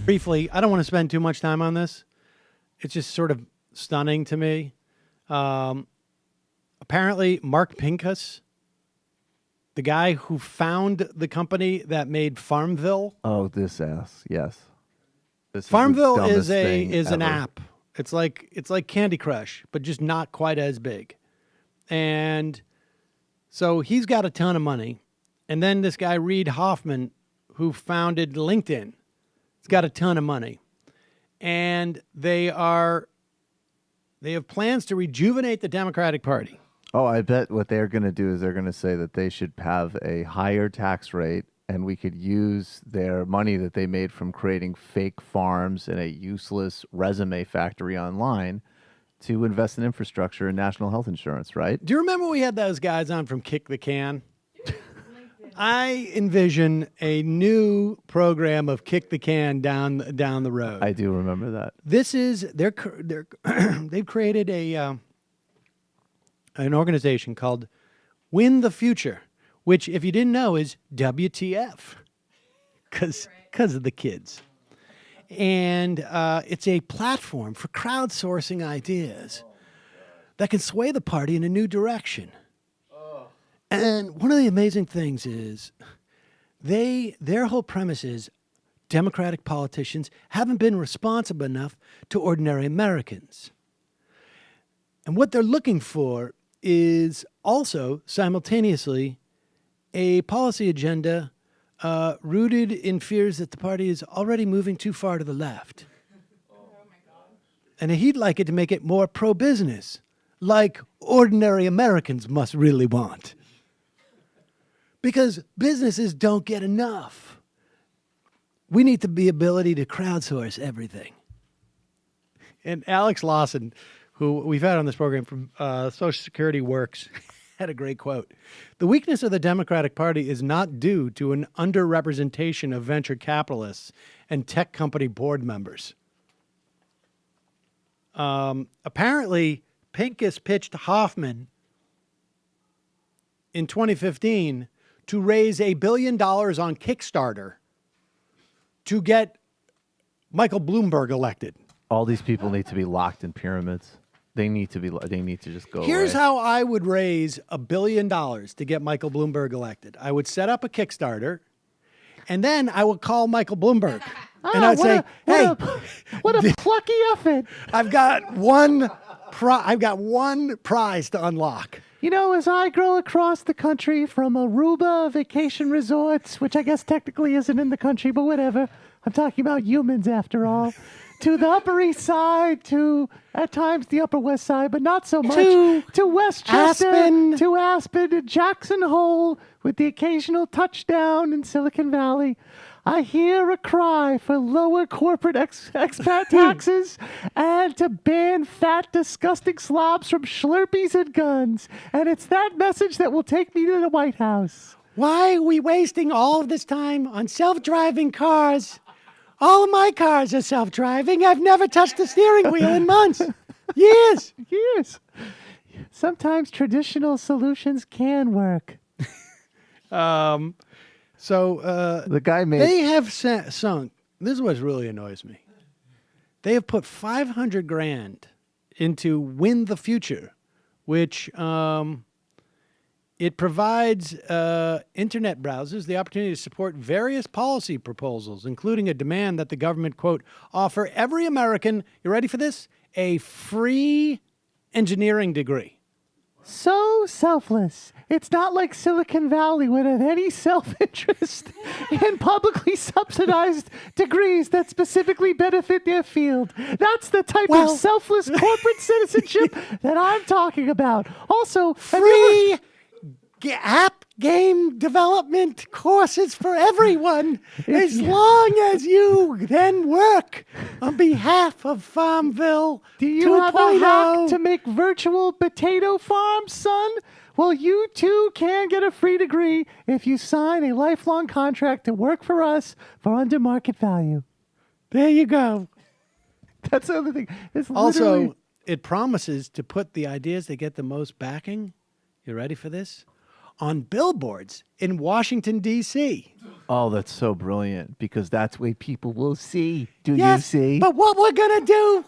Briefly, I don't want to spend too much time on this. It's just sort of stunning to me. Apparently, Mark Pincus, the guy who found the company that made Farmville. Oh, this ass. Yes. This Farmville is is an ever. app. It's like Candy Crush, but just not quite as big. And so he's got a ton of money. And then this guy, Reid Hoffman, who founded LinkedIn, he's got a ton of money. And they have plans to rejuvenate the Democratic Party. Oh, I bet what they're going to do is they're going to say that they should have a higher tax rate, and we could use their money that they made from creating fake farms and a useless resume factory online to invest in infrastructure and national health insurance, right? Do you remember we had those guys on from Kick the Can? I envision a new program of Kick the Can down the road. I do remember that. This is they've created an organization called Win the Future, which, if you didn't know, is WTF, because of the kids. And it's a platform for crowdsourcing ideas that can sway the party in a new direction. And one of the amazing things is their whole premise is Democratic politicians haven't been responsive enough to ordinary Americans. And what they're looking for is also simultaneously a policy agenda rooted in fears that the party is already moving too far to the left. And he'd like it to make it more pro-business, like ordinary Americans must really want. Because businesses don't get enough. We need the ability to crowdsource everything. And Alex Lawson, who we've had on this program from Social Security Works, had a great quote. The weakness of the Democratic Party is not due to an underrepresentation of venture capitalists and tech company board members. Apparently, Pincus pitched Hoffman in 2015 to raise $1 billion on Kickstarter to get Michael Bloomberg elected. All these people need to be locked in pyramids. They need to just go Here's away. how I would raise $1 billion to get Michael Bloomberg elected. I would set up a Kickstarter, and then I would call Michael Bloomberg. And I'd say, what a plucky effort. I've got one prize to unlock. You know, as I grow across the country from Aruba vacation resorts, which I guess technically isn't in the country, but whatever. I'm talking about humans after all. To the Upper East Side, to at times the Upper West Side, but not so much. To Westchester, Aspen. to Aspen, to Jackson Hole, with the occasional touchdown in Silicon Valley. I hear a cry for lower corporate expat taxes and to ban fat, disgusting slobs from Slurpees and guns. And it's that message that will take me to the White House. Why are we wasting all of this time on self-driving cars? All of my cars are self-driving. I've never touched the steering wheel in months. Years. Sometimes traditional solutions can work. The guy made. They have sunk. This is what really annoys me. They have put $500,000 into Win the Future, which it provides internet browsers the opportunity to support various policy proposals, including a demand that the government, quote, offer every American, you ready for this, a free engineering degree. So selfless. It's not like Silicon Valley would have any self-interest in publicly subsidized degrees that specifically benefit their field. That's the type of selfless corporate citizenship that I'm talking about. Also, free app game development courses for everyone, as long as you then work on behalf of Farmville. Do you have a hack to make virtual potato farms, son? Well, you too can get a free degree if you sign a lifelong contract to work for us for under market value. There you go. That's the other thing. It's also, it promises to put the ideas that get the most backing, you ready for this, on billboards in Washington, D.C. Oh, that's so brilliant because that's way people will see. Do Yes, you see? but what we're going to do,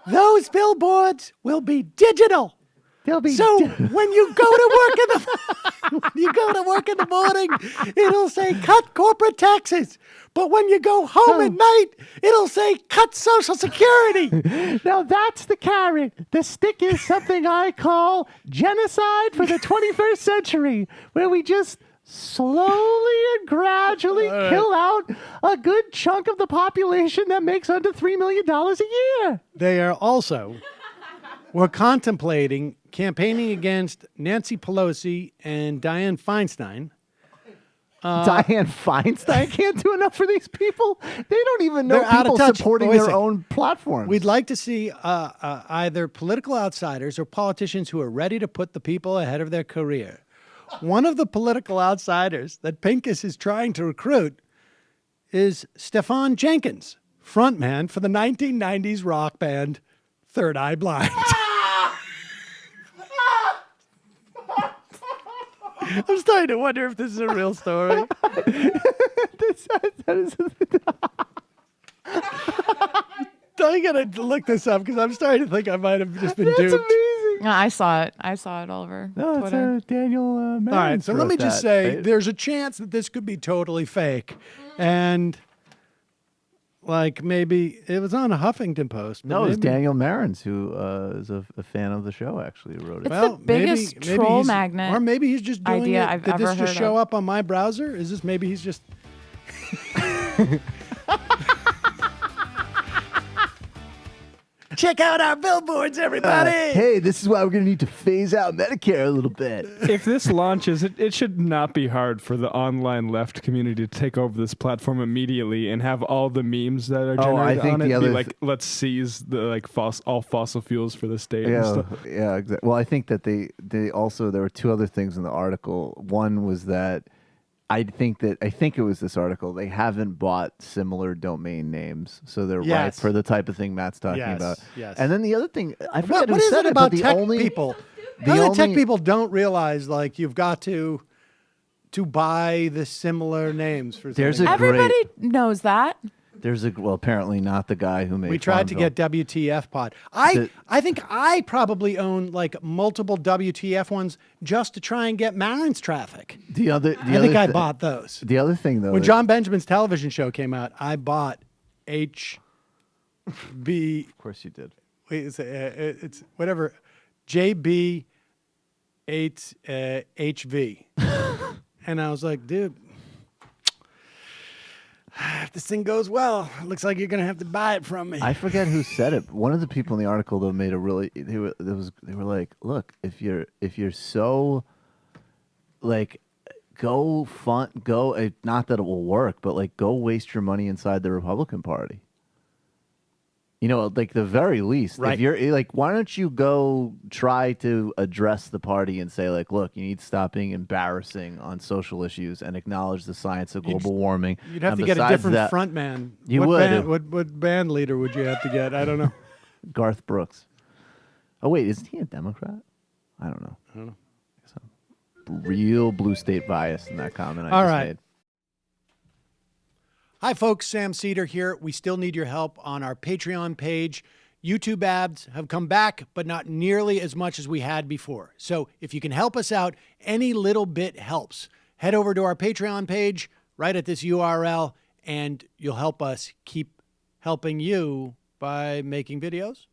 those billboards will be digital. They'll be So when you go to work in the when you go to work in the morning, it'll say cut corporate taxes. But when you go home at night, it'll say cut Social Security. Now that's the carrot. The stick is something I call genocide for the 21st century, where we just slowly and gradually kill out a good chunk of the population that makes under $3 million a year. They are also we're contemplating campaigning against Nancy Pelosi and Dianne Feinstein. Dianne Feinstein can't do enough for these people. They don't even know They're out of people touch. supporting Wait a their sec. own platforms. We'd like to see either political outsiders or politicians who are ready to put the people ahead of their career. One of the political outsiders that Pincus is trying to recruit is Stefan Jenkins, frontman for the 1990s rock band Third Eye Blind. I'm starting to wonder if this is a real story. I gotta look this up because I'm starting to think I might have just been That's duped. amazing. No, I saw it. I saw it all over No, Twitter. it's Daniel Mann. All right, so let me just say right? there's a chance that this could be totally fake. And like maybe it was on a Huffington Post. but No, it's maybe- Daniel Marins, who is a fan of the show, actually, who wrote it. It's Well, the biggest maybe troll he's- magnet Or maybe he's just doing idea it. I've Did this ever just heard show of. up on my browser? Is this maybe he's just check out our billboards, everybody. Hey, this is why we're going to need to phase out Medicare a little bit. If this launches, it should not be hard for the online left community to take over this platform immediately and have all the memes that are Oh, I generated think on the it be other like, let's seize the all fossil fuels for the state and Yeah, stuff. yeah, exactly. Well, I think that they also there were two other things in the article. One was that I think it was this article. They haven't bought similar domain names, so they're right Yes. for the type of thing Matt's talking Yes, about. yes. And then the other thing, I forget What who is said it it, about but the tech only people? the How tech only- people don't realize like you've got to buy the similar names for There's something. a Everybody great- knows that. There's apparently not the guy who made. We tried to Farmville. get WTF pod. I The- think I probably own like multiple WTF ones just to try and get Marin's traffic. the other. I think I bought those. The other thing though, When is- John Benjamin's television show came out, I bought HB. of course you did. Wait, it's whatever. JB 8 HV. And I was like, dude, if this thing goes well, it looks like you're gonna have to buy it from me. I forget who said it. One of the people in the article though made a really they were like, look, if you're so like go not that it will work, but like go waste your money inside the Republican Party. You know, like the very least, Right. if you're like, why don't you go try to address the party and say, like, look, you need to stop being embarrassing on social issues and acknowledge the science of global warming. You'd have And to get a besides different that, front man. You what would. Band, what band leader would you have to get? I don't know. Garth Brooks. Oh wait, isn't he a Democrat? I don't know. Some real blue state bias in that comment I All just right. made. Hi, folks. Sam Seder here. We still need your help on our Patreon page. YouTube ads have come back, but not nearly as much as we had before. So if you can help us out, any little bit helps. Head over to our Patreon page right at this URL, and you'll help us keep helping you by making videos